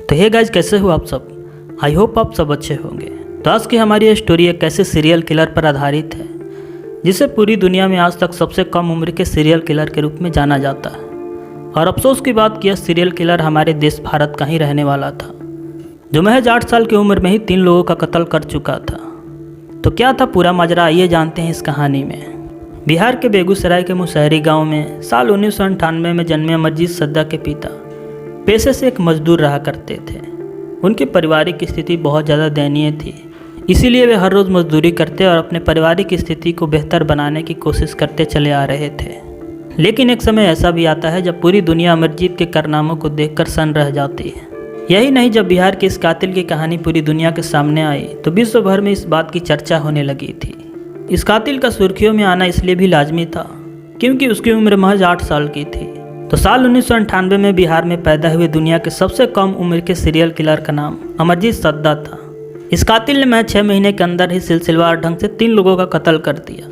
तो hey guys, कैसे हो आप सब। आई होप आप सब अच्छे होंगे। तो आज की हमारी ये स्टोरी एक ऐसे सीरियल किलर पर आधारित है जिसे पूरी दुनिया में आज तक सबसे कम उम्र के सीरियल किलर के रूप में जाना जाता है। और अफसोस की बात कि यह सीरियल किलर हमारे देश भारत का ही रहने वाला था, जो महज 8 साल की उम्र में ही 3 लोगों का कत्ल कर चुका था। तो क्या था पूरा माजरा, आइए जानते हैं इस कहानी में। बिहार के बेगूसराय के मुसहरी गांव में साल 1998 में जन्मे अमरजीत सद्दा के पिता पेशे से एक मजदूर रहा करते थे। उनकी पारिवारिक स्थिति बहुत ज़्यादा दयनीय थी, इसीलिए वे हर रोज़ मजदूरी करते और अपने पारिवारिक स्थिति को बेहतर बनाने की कोशिश करते चले आ रहे थे। लेकिन एक समय ऐसा भी आता है जब पूरी दुनिया अमरजीत के कारनामों को देखकर सन्न रह जाती है। यही नहीं, जब बिहार के इस कातिल की कहानी पूरी दुनिया के सामने आई तो विश्व भर में इस बात की चर्चा होने लगी थी। इस कातिल का सुर्खियों में आना इसलिए भी लाजमी था क्योंकि उसकी उम्र महज 8 साल की थी। तो साल 1998 में बिहार में पैदा हुए दुनिया के सबसे कम उम्र के सीरियल किलर का नाम अमरजीत सद्दा था। इस कातिल ने महज 6 महीने के अंदर ही सिलसिलेवार ढंग से 3 लोगों का कत्ल कर दिया,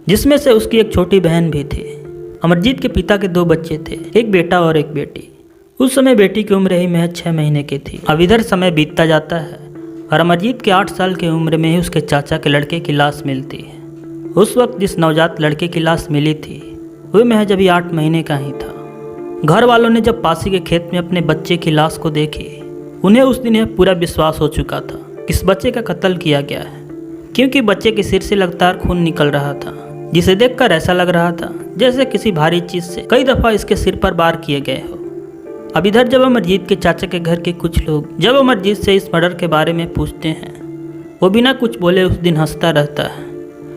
जिसमें से उसकी एक छोटी बहन भी थी। अमरजीत के पिता के 2 बच्चे थे, एक बेटा और एक बेटी। उस समय बेटी की उम्र ही महज 6 महीने की थी। अब इधर समय बीतता जाता है और अमरजीत के 8 साल की उम्र में ही उसके चाचा के लड़के की लाश मिलती है। उस वक्त जिस नवजात लड़के की लाश मिली थी वह महज अभी 8 महीने का ही था। घर वालों ने जब पासी के खेत में अपने बच्चे की लाश को देखी, उन्हें उस दिन यह पूरा विश्वास हो चुका था कि इस बच्चे का कत्ल किया गया है, क्योंकि बच्चे के सिर से लगातार खून निकल रहा था, जिसे देखकर ऐसा लग रहा था जैसे किसी भारी चीज से कई दफा इसके सिर पर वार किए गए हो। अब इधर जब अमरजीत के चाचा के घर के कुछ लोग जब अमरजीत से इस मर्डर के बारे में पूछते हैं, वो बिना कुछ बोले उस दिन हंसता रहता है।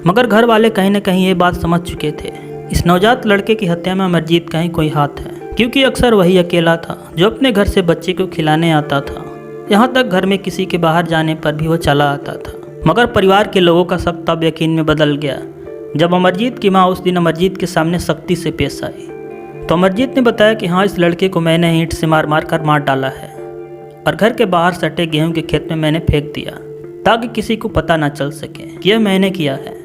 मगर घर वाले कहीं ना कहीं ये बात समझ चुके थे, इस नवजात लड़के की हत्या में अमरजीत का ही कोई हाथ है, क्योंकि अक्सर वही अकेला था जो अपने घर से बच्चे को खिलाने आता था। यहाँ तक घर में किसी के बाहर जाने पर भी वो चला आता था। मगर परिवार के लोगों का शक तब यकीन में बदल गया जब अमरजीत की माँ उस दिन अमरजीत के सामने सख्ती से पेश आई। तो अमरजीत ने बताया कि हाँ, इस लड़के को मैंने ईंट से मार मार कर मार डाला है और घर के बाहर सटे गेहूं के खेत में मैंने फेंक दिया ताकि किसी को पता ना चल सके कि यह मैंने किया है।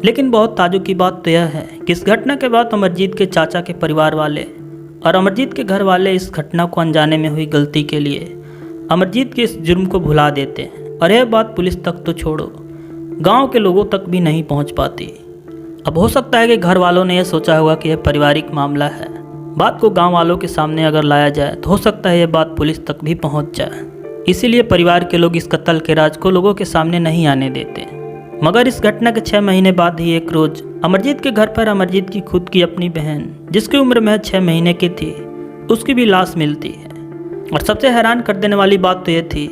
लेकिन बहुत ताज्जुब की बात तो यह है कि इस घटना के बाद अमरजीत के चाचा के परिवार वाले और अमरजीत के घर वाले इस घटना को अनजाने में हुई गलती के लिए अमरजीत के इस जुर्म को भुला देते हैं। और यह बात पुलिस तक तो छोड़ो, गाँव के लोगों तक भी नहीं पहुँच पाती। अब हो सकता है कि घर वालों ने यह सोचा होगा कि यह पारिवारिक मामला है, बात को गांव वालों के सामने अगर लाया जाए तो हो सकता है यह बात पुलिस तक भी पहुंच जाए। इसीलिए परिवार के लोग इस कत्ल के राज को लोगों के सामने नहीं आने देते। मगर इस घटना के 6 महीने बाद ही एक रोज अमरजीत के घर पर अमरजीत की खुद की अपनी बहन, जिसकी उम्र महज 6 महीने की थी, उसकी भी लाश मिलती है। और सबसे हैरान कर देने वाली बात तो यह थी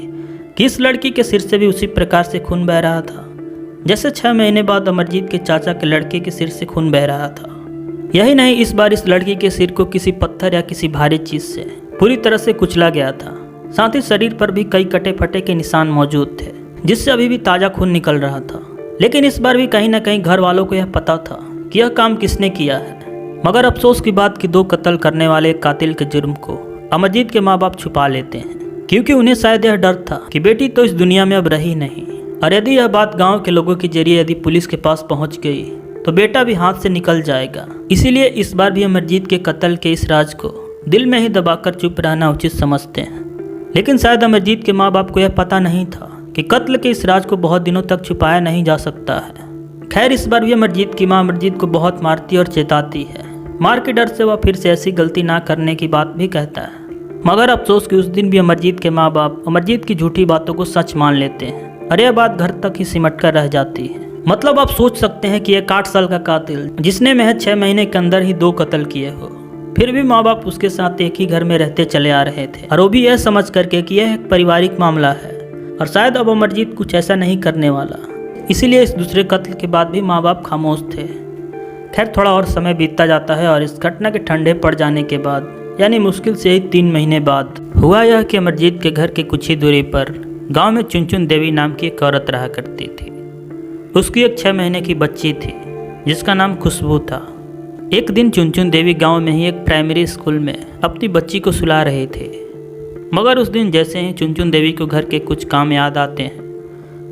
कि इस लड़की के सिर से भी उसी प्रकार से खून बह रहा था जैसे 6 महीने बाद अमरजीत के चाचा के लड़के के सिर से खून बह रहा था। यही नहीं, इस बार इस लड़की के सिर को किसी पत्थर या किसी भारी चीज से पूरी तरह से कुचला गया था। साथ ही शरीर पर भी कई कटे फटे के निशान मौजूद थे, जिससे अभी भी ताजा खून निकल रहा था। लेकिन इस बार भी कहीं ना कहीं घर वालों को यह पता था कि यह काम किसने किया है। मगर अफसोस की बात कि 2 कत्ल करने वाले कातिल के जुर्म को अमरजीत के माँ बाप छुपा लेते हैं, क्योंकि उन्हें शायद यह डर था कि बेटी तो इस दुनिया में अब रही नहीं, और यदि यह बात गाँव के लोगों के जरिए यदि पुलिस के पास पहुँच गई तो बेटा भी हाथ से निकल जाएगा। इसीलिए इस बार भी अमरजीत के कत्ल के इस राज को दिल में ही दबाकर चुप रहना उचित समझते हैं। लेकिन शायद अमरजीत के माँ बाप को यह पता नहीं था कि कत्ल के इस राज को बहुत दिनों तक छुपाया नहीं जा सकता है। खैर, इस बार भी अमरजीत की माँ अमरजीत को बहुत मारती और चेताती है। मार के डर से वह फिर से ऐसी गलती ना करने की बात भी कहता है। मगर अफसोस कि उस दिन भी अमरजीत के माँ बाप अमरजीत की झूठी बातों को सच मान लेते हैं और यह बात घर तक ही सिमट कर रह जाती है। मतलब आप सोच सकते हैं कि एक 8 साल का कातिल जिसने महज 6 महीने के अंदर ही 2 कत्ल किए हो, फिर भी माँ बाप उसके साथ एक ही घर में रहते चले आ रहे थे, और वो भी यह समझ करके कि यह एक पारिवारिक मामला है और शायद अब अमरजीत कुछ ऐसा नहीं करने वाला। इसीलिए इस दूसरे कत्ल के बाद भी माँ बाप खामोश थे। खैर, थोड़ा और समय बीतता जाता है और इस घटना के ठंडे पड़ जाने के बाद, यानी मुश्किल से ही 3 महीने बाद, हुआ यह कि अमरजीत के घर के कुछ ही दूरी पर गाँव में चुनचुन देवी नाम की एक औरत रहा करती थी। उसकी एक 6 महीने की बच्ची थी जिसका नाम खुशबू था। एक दिन चुनचुन देवी गांव में ही एक प्राइमरी स्कूल में अपनी बच्ची को सुला रहे थे। मगर उस दिन जैसे ही चुनचुन देवी को घर के कुछ काम याद आते हैं,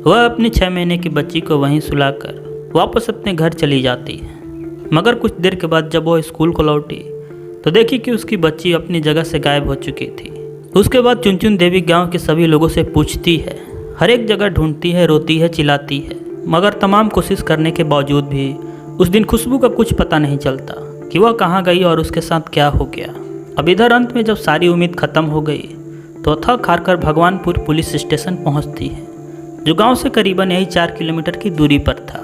वह अपनी 6 महीने की बच्ची को वहीं सुलाकर वापस अपने घर चली जाती है। मगर कुछ देर के बाद जब वह स्कूल को लौटी तो देखी कि उसकी बच्ची अपनी जगह से गायब हो चुकी थी। उसके बाद चुनचुन देवी गांव के सभी लोगों से पूछती है, हर एक जगह ढूंढती है, रोती है, चिल्लाती है, मगर तमाम कोशिश करने के बावजूद भी उस दिन खुशबू का कुछ पता नहीं चलता कि वह कहाँ गई और उसके साथ क्या हो गया। अब इधर अंत में जब सारी उम्मीद खत्म हो गई तो थक हार कर भगवानपुर पुलिस स्टेशन पहुंचती है, जो गांव से करीबन यही 4 किलोमीटर की दूरी पर था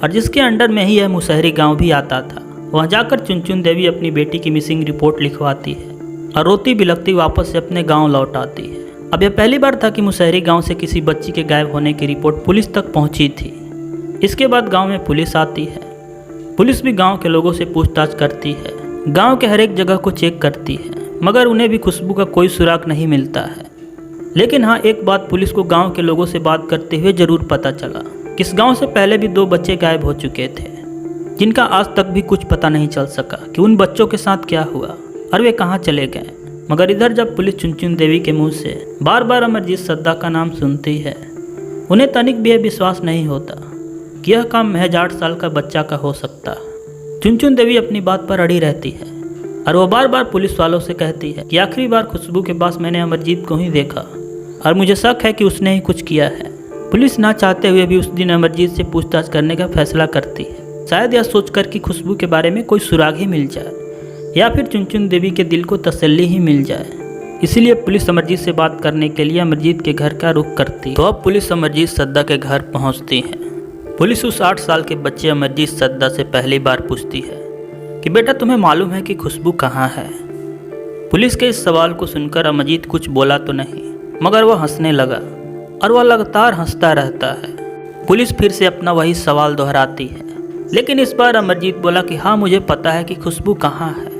और जिसके अंडर में ही यह मुसहरी गांव भी आता था। वहां जाकर चुनचुन देवी अपनी बेटी की मिसिंग रिपोर्ट लिखवाती है और रोती बिलखती वापस से अपने गांव लौट आती है। अब यह पहली बार था कि मुसहरी गांव से किसी बच्ची के गायब होने की रिपोर्ट पुलिस तक पहुंची थी। इसके बाद गांव में पुलिस आती है। पुलिस भी गांव के लोगों से पूछताछ करती है, गांव के हर एक जगह को चेक करती है, मगर उन्हें भी खुशबू का कोई सुराग नहीं मिलता है। लेकिन हाँ, एक बात पुलिस को गांव के लोगों से बात करते हुए जरूर पता चला कि इस गांव से पहले भी 2 बच्चे गायब हो चुके थे, जिनका आज तक भी कुछ पता नहीं चल सका कि उन बच्चों के साथ क्या हुआ और वे कहाँ चले गए। मगर इधर जब पुलिस चुनचुन देवी के मुंह से बार बार अमरजीत सद्दा का नाम सुनती है, उन्हें तनिक भी यह विश्वास नहीं होता कि यह काम महज 8 साल का बच्चा का हो सकता। चुनचुन देवी अपनी बात पर अड़ी रहती है और वो बार बार पुलिस वालों से कहती है कि आखिरी बार खुशबू के पास मैंने अमरजीत को ही देखा और मुझे शक है कि उसने ही कुछ किया है। पुलिस ना चाहते हुए भी उस दिन अमरजीत से पूछताछ करने का फैसला करती है, शायद यह सोचकर कि खुशबू के बारे में कोई सुराग ही मिल जाए या फिर चुनचुन देवी के दिल को तसल्ली ही मिल जाए। इसीलिए पुलिस अमरजीत से बात करने के लिए अमरजीत के घर का रुख करती है। तो अब पुलिस अमरजीत सद्दा के घर पहुंचती है। पुलिस उस 8 साल के बच्चे अमरजीत सद्दा से पहली बार पूछती है कि बेटा, तुम्हें मालूम है कि खुशबू कहाँ है? पुलिस के इस सवाल को सुनकर अमरजीत कुछ बोला तो नहीं, मगर वह हंसने लगा और वह लगातार हंसता रहता है। पुलिस फिर से अपना वही सवाल दोहराती है, लेकिन इस बार अमरजीत बोला कि हाँ, मुझे पता है कि खुशबू कहाँ है।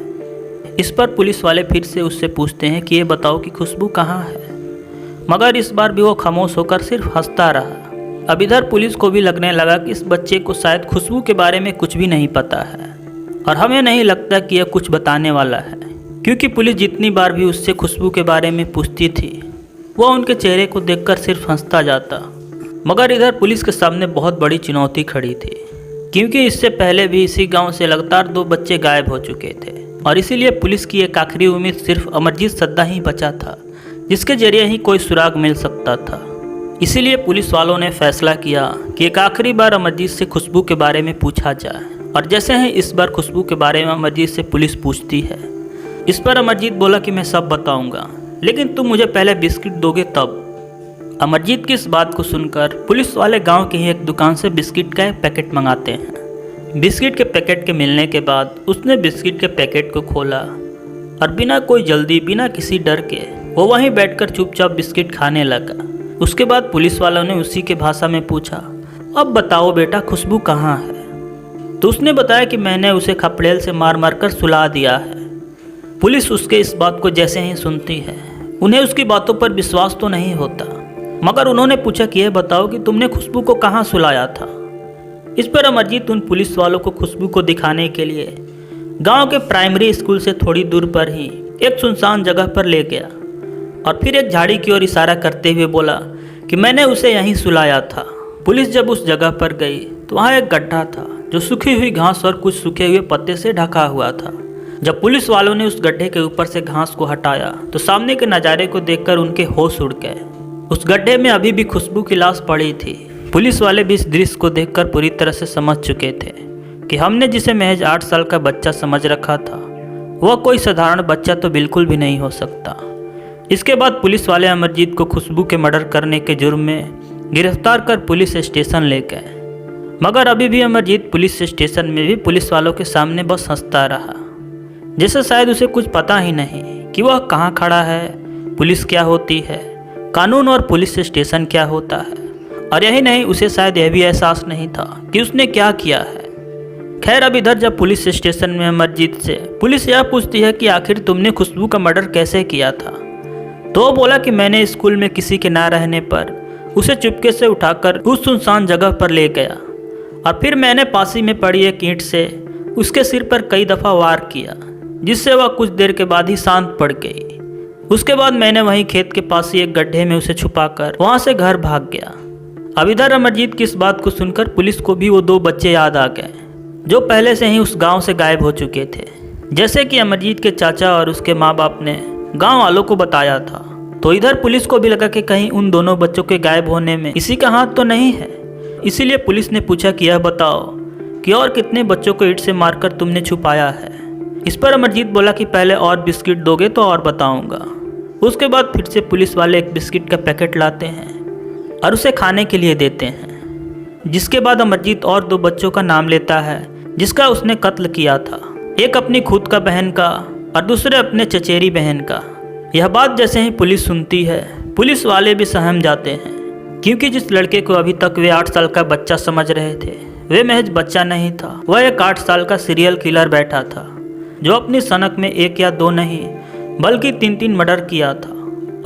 इस पर पुलिस वाले फिर से उससे पूछते हैं कि ये बताओ कि खुशबू कहाँ है, मगर इस बार भी वो खामोश होकर सिर्फ हंसता रहा। अब इधर पुलिस को भी लगने लगा कि इस बच्चे को शायद खुशबू के बारे में कुछ भी नहीं पता है और हमें नहीं लगता कि यह कुछ बताने वाला है, क्योंकि पुलिस जितनी बार भी उससे खुशबू के बारे में पूछती थी, वह उनके चेहरे को देखकर सिर्फ हंसता जाता। मगर इधर पुलिस के सामने बहुत बड़ी चुनौती खड़ी थी, क्योंकि इससे पहले भी इसी गांव से लगातार 2 बच्चे गायब हो चुके थे और इसीलिए पुलिस की एक आखिरी उम्मीद सिर्फ अमरजीत सद्दा ही बचा था, जिसके जरिए ही कोई सुराग मिल सकता था। इसीलिए पुलिस वालों ने फैसला किया कि एक आखिरी बार अमरजीत से खुशबू के बारे में पूछा जाए। और जैसे ही इस बार खुशबू के बारे में अमरजीत से पुलिस पूछती है, इस पर अमरजीत बोला कि मैं सब बताऊंगा, लेकिन तुम मुझे पहले बिस्किट दोगे तब। अमरजीत की इस बात को सुनकर पुलिस वाले गांव की ही एक दुकान से बिस्किट का एक पैकेट मंगाते हैं। बिस्किट के पैकेट के मिलने के बाद उसने बिस्किट के पैकेट को खोला और बिना कोई जल्दी, बिना किसी डर के वो वहीं बैठकर चुपचाप बिस्किट खाने लगा। उसके बाद पुलिस वालों ने उसी के भाषा में पूछा, अब बताओ बेटा, खुशबू कहाँ है? तो उसने बताया कि मैंने उसे खपड़ेल से मार मार कर सुला दिया है। पुलिस उसके इस बात को जैसे ही सुनती है, उन्हें उसकी बातों पर विश्वास तो नहीं होता, मगर उन्होंने पूछा कि यह बताओ कि तुमने खुशबू को कहाँ सुलाया था। इस पर अमरजीत उन पुलिस वालों को खुशबू को दिखाने के लिए गांव के प्राइमरी स्कूल से थोड़ी दूर पर ही एक सुनसान जगह पर ले गया और फिर एक झाड़ी की ओर इशारा करते हुए बोला कि मैंने उसे यहीं सुलाया था। पुलिस जब उस जगह पर गई तो वहाँ एक गड्ढा था जो सूखी हुई घास और कुछ सूखे हुए पत्ते से ढका हुआ था। जब पुलिस वालों ने उस गड्ढे के ऊपर से घास को हटाया तो सामने के नज़ारे को देखकर उनके होश उड़ गए। उस गड्ढे में अभी भी खुशबू की लाश पड़ी थी। पुलिस वाले भी इस दृश्य को देखकर पूरी तरह से समझ चुके थे कि हमने जिसे महज 8 साल का बच्चा समझ रखा था, वह कोई साधारण बच्चा तो बिल्कुल भी नहीं हो सकता। इसके बाद पुलिस वाले अमरजीत को खुशबू के मर्डर करने के जुर्म में गिरफ्तार कर पुलिस स्टेशन ले गए। मगर अभी भी अमरजीत पुलिस स्टेशन में भी पुलिस वालों के सामने बस हंसता रहा, जैसे शायद उसे कुछ पता ही नहीं कि वह कहाँ खड़ा है, पुलिस क्या होती है, कानून और पुलिस स्टेशन क्या होता है। और यही नहीं, उसे शायद यह भी एहसास नहीं था कि उसने क्या किया है। खैर, अब इधर जब पुलिस स्टेशन में अमरजीत से पुलिस यह पूछती है कि आखिर तुमने खुशबू का मर्डर कैसे किया था, तो वो बोला कि मैंने स्कूल में किसी के ना रहने पर उसे चुपके से उठाकर उस सुनसान जगह पर ले गया और फिर मैंने पास ही में पड़ी एक ईंट से उसके सिर पर कई दफ़ा वार किया, जिससे वह कुछ देर के बाद ही शांत पड़ गई। उसके बाद मैंने वहीं खेत के पास ही एक गड्ढे में उसे छुपाकर वहाँ से घर भाग गया। अब इधर अमरजीत की इस बात को सुनकर पुलिस को भी वो 2 बच्चे याद आ गए जो पहले से ही उस गांव से गायब हो चुके थे। जैसे कि अमरजीत के चाचा और उसके माँ बाप ने गांव वालों को बताया था। तो इधर पुलिस को भी लगा कि कहीं उन दोनों बच्चों के गायब होने में किसी का हाथ तो नहीं है। इसीलिए पुलिस ने पूछा कि यह बताओ कि और कितने बच्चों को ईंट से मारकर तुमने छुपाया है। इस पर अमरजीत बोला कि पहले और बिस्किट दोगे तो और बताऊंगा। उसके बाद फिर से पुलिस वाले एक बिस्किट का पैकेट लाते हैं और उसे खाने के लिए देते हैं। जिसके बाद अमरजीत और 2 बच्चों का नाम लेता है जिसका उसने कत्ल किया था, एक अपनी खुद का बहन का और दूसरे अपने चचेरी बहन का। यह बात जैसे ही पुलिस सुनती है, पुलिस वाले भी सहम जाते हैं, क्योंकि जिस लड़के को अभी तक वे 8 साल का बच्चा समझ रहे थे, वे महज बच्चा नहीं था, वह एक 8 साल का सीरियल किलर बैठा था जो अपनी सनक में 1 या 2 नहीं बल्कि 3-3 मर्डर किया था,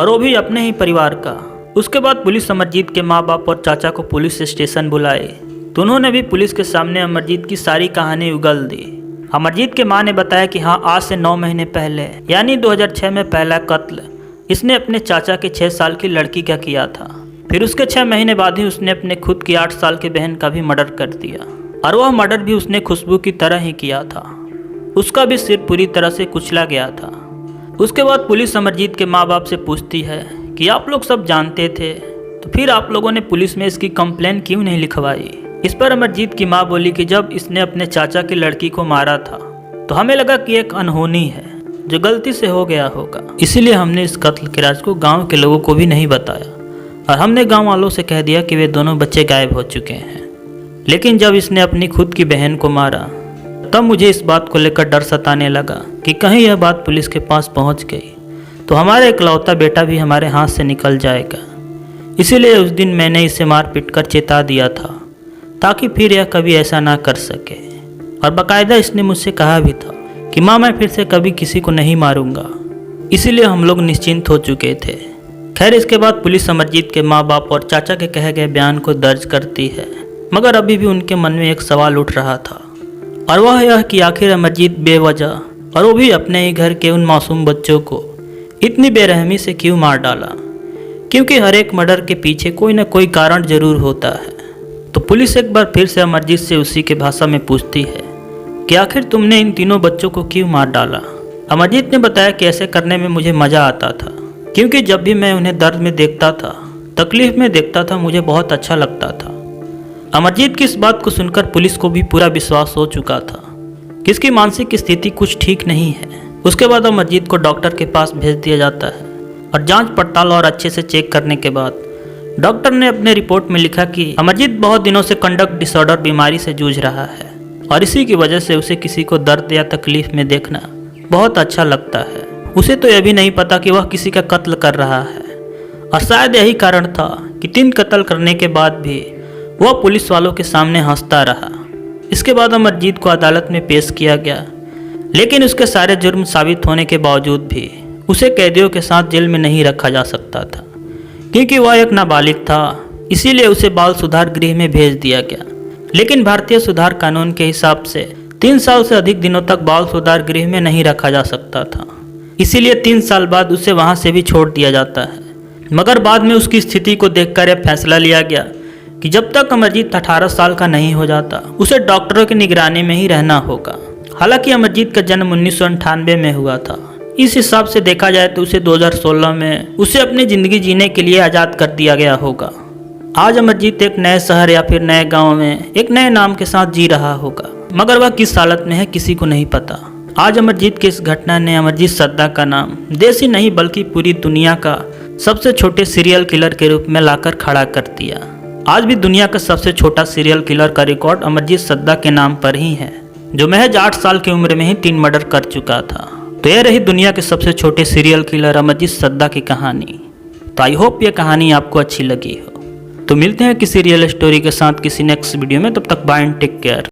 और वो भी अपने ही परिवार का। उसके बाद पुलिस अमरजीत के माँ बाप और चाचा को पुलिस स्टेशन बुलाए तो उन्होंने भी पुलिस के सामने अमरजीत की सारी कहानी उगल दी। अमरजीत के माँ ने बताया कि हाँ, आज से 9 महीने पहले यानी 2006 में पहला कत्ल इसने अपने चाचा के 6 साल की लड़की का किया था। फिर उसके 6 महीने बाद ही उसने अपने खुद की 8 साल की बहन का भी मर्डर कर दिया, और वह मर्डर भी उसने खुशबू की तरह ही किया था। उसका भी सिर पूरी तरह से कुचला गया था। उसके बाद पुलिस अमरजीत के माँ बाप से पूछती है कि आप लोग सब जानते थे तो फिर आप लोगों ने पुलिस में इसकी कंप्लेन क्यों नहीं लिखवाई। इस पर अमरजीत की माँ बोली कि जब इसने अपने चाचा की लड़की को मारा था तो हमें लगा कि एक अनहोनी है जो गलती से हो गया होगा, इसीलिए हमने इस कत्ल के राज को गांव के लोगों को भी नहीं बताया, और हमने गांव वालों से कह दिया कि वे दोनों बच्चे गायब हो चुके हैं। लेकिन जब इसने अपनी खुद की बहन को मारा तब मुझे इस बात को लेकर डर सताने लगा कि कहीं यह बात पुलिस के पास पहुंच गई तो हमारा इकलौता बेटा भी हमारे हाथ से निकल जाएगा। इसीलिए उस दिन मैंने इसे मार पीट कर चेता दिया था ताकि फिर यह कभी ऐसा ना कर सके, और बाकायदा इसने मुझसे कहा भी था कि माँ, मैं फिर से कभी किसी को नहीं मारूंगा। इसीलिए हम लोग निश्चिंत हो चुके थे। खैर, इसके बाद पुलिस अमरजीत के माँ बाप और चाचा के कहे गए बयान को दर्ज करती है, मगर अभी भी उनके मन में एक सवाल उठ रहा था, और वह यह कि आखिर अमरजीत बेवजह और वो भी अपने ही घर के उन मासूम बच्चों को इतनी बेरहमी से क्यों मार डाला, क्योंकि हर एक मर्डर के पीछे कोई ना कोई कारण जरूर होता है। तो पुलिस एक बार फिर से अमरजीत से उसी के भाषा में पूछती है कि आखिर तुमने इन तीनों बच्चों को क्यों मार डाला। अमरजीत ने बताया कि ऐसे करने में मुझे मज़ा आता था, क्योंकि जब भी मैं उन्हें दर्द में देखता था, तकलीफ में देखता था, मुझे बहुत अच्छा लगता था। अमरजीत की इस बात को सुनकर पुलिस को भी पूरा विश्वास हो चुका था कि इसकी मानसिक स्थिति कुछ ठीक नहीं है। उसके बाद अमरजीत को डॉक्टर के पास भेज दिया जाता है, और जांच पड़ताल और अच्छे से चेक करने के बाद डॉक्टर ने अपने रिपोर्ट में लिखा कि अमरजीत बहुत दिनों से कंडक्ट डिसऑर्डर बीमारी से जूझ रहा है, और इसी की वजह से उसे किसी को दर्द या तकलीफ में देखना बहुत अच्छा लगता है। उसे तो यह भी नहीं पता कि वह किसी का कत्ल कर रहा है, और शायद यही कारण था कि 3 कत्ल करने के बाद भी वह पुलिस वालों के सामने हंसता रहा। इसके बाद अमरजीत को अदालत में पेश किया गया, लेकिन उसके सारे जुर्म साबित होने के बावजूद भी उसे कैदियों के साथ जेल में नहीं रखा जा सकता था, क्योंकि वह एक नाबालिग था। इसीलिए उसे बाल सुधार गृह में भेज दिया गया। लेकिन भारतीय सुधार कानून के हिसाब से 3 साल से अधिक दिनों तक बाल सुधार गृह में नहीं रखा जा सकता था, इसीलिए 3 साल बाद उसे वहां से भी छोड़ दिया जाता है। मगर बाद में उसकी स्थिति को देखकर यह फैसला लिया गया कि जब तक अमरजीत 18 साल का नहीं हो जाता उसे डॉक्टरों की निगरानी में ही रहना होगा। हालांकि अमरजीत का जन्म 1998 में हुआ था। इस हिसाब से देखा जाए तो उसे 2016 में उसे अपनी ज़िंदगी जीने के लिए आज़ाद कर दिया गया होगा। आज अमरजीत एक नए शहर या फिर नए गांव में एक नए नाम के साथ जी रहा होगा, मगर वह किस हालत में है किसी को नहीं पता। आज अमरजीत की इस घटना ने अमरजीत सद्दा का नाम देश ही नहीं बल्कि पूरी दुनिया का सबसे छोटे सीरियल किलर के रूप में लाकर खड़ा कर दिया। आज भी दुनिया का सबसे छोटा सीरियल किलर का रिकॉर्ड अमरजीत सद्दा के नाम पर ही है, जो महज 8 साल की उम्र में ही 3 मर्डर कर चुका था। तो यह रही दुनिया के सबसे छोटे सीरियल किलर अमरजीत सद्दा की कहानी। तो आई होप यह कहानी आपको अच्छी लगी हो। तो मिलते हैं किसी रियल स्टोरी के साथ किसी नेक्स्ट वीडियो में। तब तक बाय एंड टेक केयर।